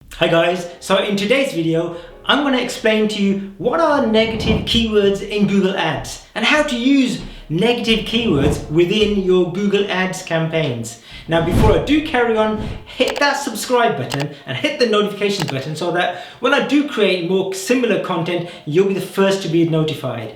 Hi guys, so in today's video I'm going to explain to you what are negative keywords in Google Ads and how to use negative keywords within your Google Ads campaigns. Now before I do carry on, hit that subscribe button and hit the notifications button so that when I do create more similar content, you'll be the first to be notified.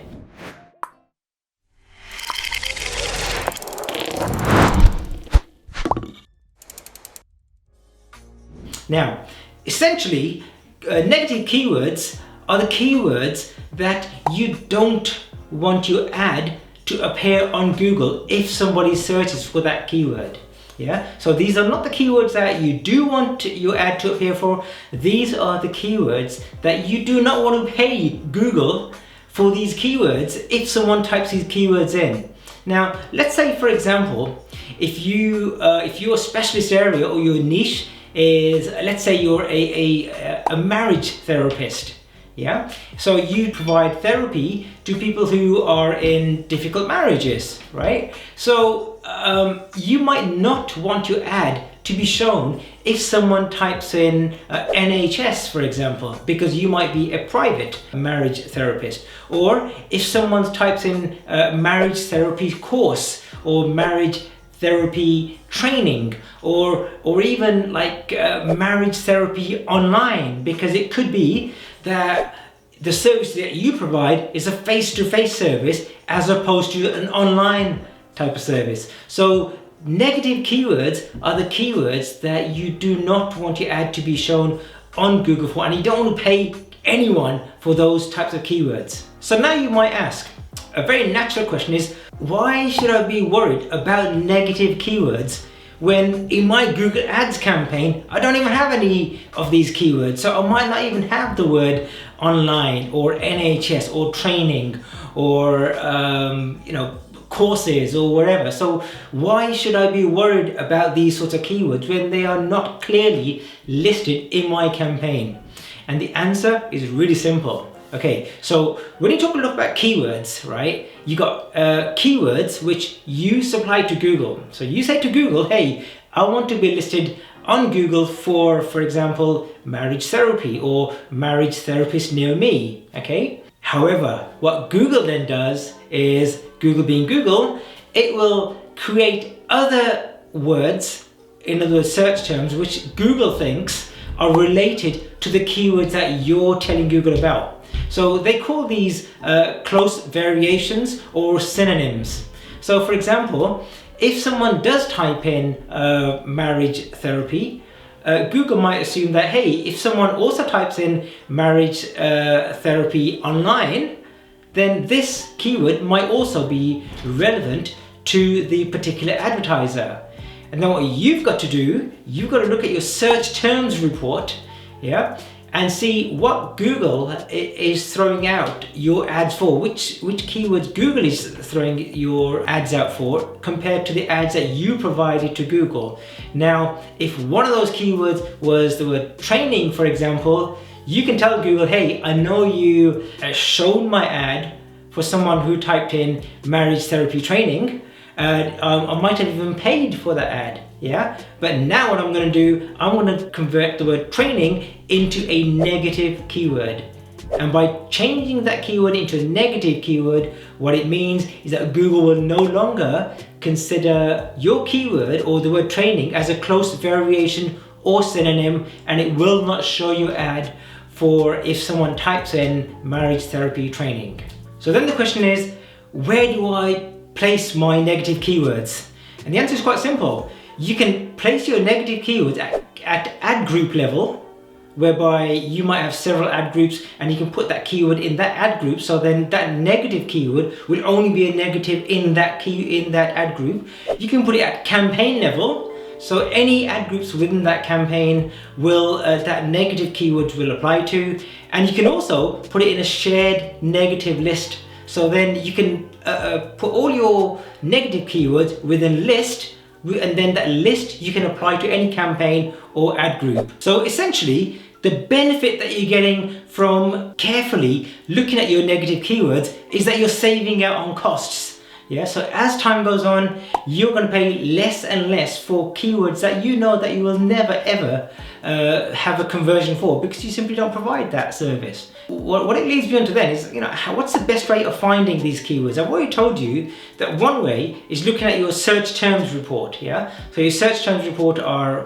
Now, essentially, negative keywords are the keywords that you don't want your ad to appear on Google if somebody searches for that keyword. Yeah, so these are not the keywords that you do want your ad to appear for. These are the keywords that you do not want to pay Google for these keywords if someone types these keywords in. Now, let's say, for example, if your specialist area or your niche is, let's say you're a marriage therapist, yeah? So you provide therapy to people who are in difficult marriages, right? So you might not want your ad to be shown if someone types in NHS, for example, because you might be a private marriage therapist. Or if someone types in marriage therapy course or marriage therapy training, or even like marriage therapy online, because it could be that the service that you provide is a face-to-face service as opposed to an online type of service. So negative keywords are the keywords that you do not want your ad to be shown on Google for, and you don't want to pay anyone for those types of keywords. So now you might ask, a very natural question is, why should I be worried about negative keywords when in my Google Ads campaign I don't even have any of these keywords? So I might not even have the word online or NHS or training or courses or whatever. So why should I be worried about these sorts of keywords when they are not clearly listed in my campaign? And the answer is really simple. Okay, so when you look about keywords, right, you got keywords which you supply to Google. So you say to Google, hey, I want to be listed on Google for example, marriage therapy or marriage therapist near me, okay? However, what Google then does is, Google being Google, it will create other words, in other words, search terms, which Google thinks are related to the keywords that you're telling Google about. So they call these close variations or synonyms. So for example, if someone does type in marriage therapy, Google might assume that, hey, if someone also types in marriage therapy online, then this keyword might also be relevant to the particular advertiser. And then what you've got to do, you've got to look at your search terms report, yeah, and see what Google is throwing out your ads for, which keywords Google is throwing your ads out for compared to the ads that you provided to Google. Now, if one of those keywords was the word training, for example, you can tell Google, hey, I know you shown my ad for someone who typed in marriage therapy training. I might have even paid for that ad, yeah? But now what I'm going to do, I'm going to convert the word training into a negative keyword. And by changing that keyword into a negative keyword, what it means is that Google will no longer consider your keyword or the word training as a close variation or synonym, and it will not show your ad for if someone types in marriage therapy training. So then the question is, where do I place my negative keywords? And the answer is quite simple. You can place your negative keywords at ad group level, whereby you might have several ad groups and you can put that keyword in that ad group, so then that negative keyword will only be a negative in that ad group. You can put it at campaign level, so any ad groups within that campaign will that negative keyword will apply to. And you can also put it in a shared negative list. So then you can put all your negative keywords within list, and then that list you can apply to any campaign or ad group. So essentially, the benefit that you're getting from carefully looking at your negative keywords is that you're saving out on costs. Yeah, so as time goes on, you're going to pay less and less for keywords that you know that you will never ever have a conversion for, because you simply don't provide that service. What it leads me on to then is, what's the best way of finding these keywords? I've already told you that one way is looking at your search terms report. Yeah, so your search terms report are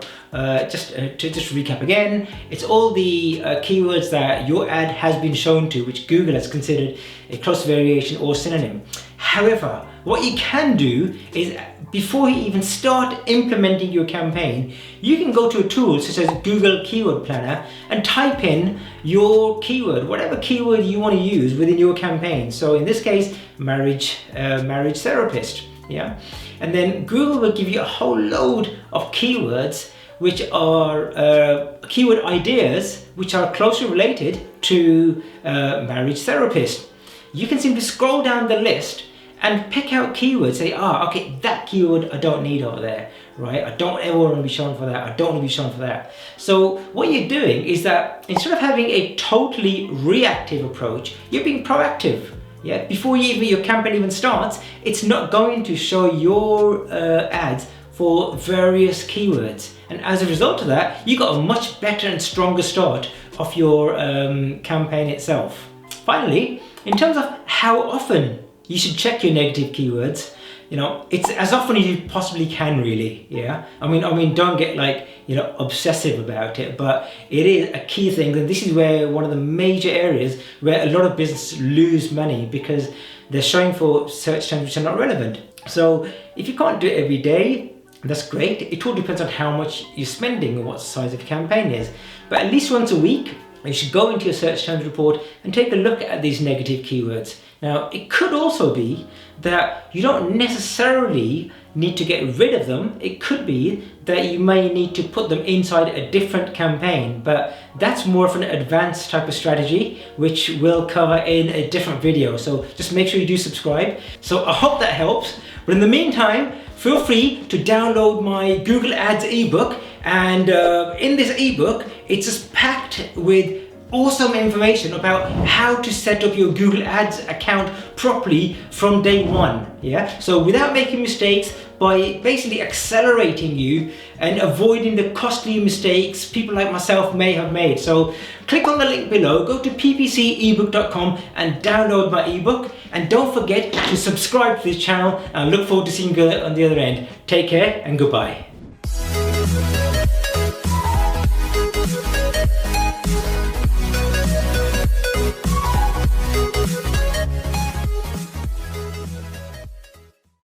just to recap again, it's all the keywords that your ad has been shown to, which Google has considered a close variation or synonym. However, what you can do is, before you even start implementing your campaign, you can go to a tool such as Google Keyword Planner and type in your keyword, whatever keyword you want to use within your campaign. So in this case, marriage therapist. Yeah, and then Google will give you a whole load of keywords which are keyword ideas which are closely related to marriage therapist. You can simply scroll down the list and pick out keywords, say, okay, that keyword I don't need over there, right? I don't ever want to be shown for that. I don't want to be shown for that. So what you're doing is that instead of having a totally reactive approach, you're being proactive. Yeah, before your campaign even starts, it's not going to show your ads for various keywords. And as a result of that, you got a much better and stronger start of your campaign itself. Finally, in terms of how often you should check your negative keywords, it's as often as you possibly can, really. Yeah, I mean, don't get obsessive about it, but it is a key thing, and this is where one of the major areas where a lot of businesses lose money, because they're showing for search terms which are not relevant. So if you can't do it every day, that's great. It all depends on how much you're spending and what the size of your campaign is, but at least once a week you should go into your search terms report and take a look at these negative keywords. Now, it could also be that you don't necessarily need to get rid of them. It could be that you may need to put them inside a different campaign, but that's more of an advanced type of strategy, which we'll cover in a different video. So just make sure you do subscribe. So I hope that helps. But in the meantime, feel free to download my Google Ads ebook. And in this ebook, it's just packed with awesome information about how to set up your Google Ads account properly from day one. Yeah, so without making mistakes, by basically accelerating you and avoiding the costly mistakes people like myself may have made. So click on the link below, go to ppcebook.com and download my ebook, and don't forget to subscribe to this channel, and I look forward to seeing you on the other end. Take care and goodbye.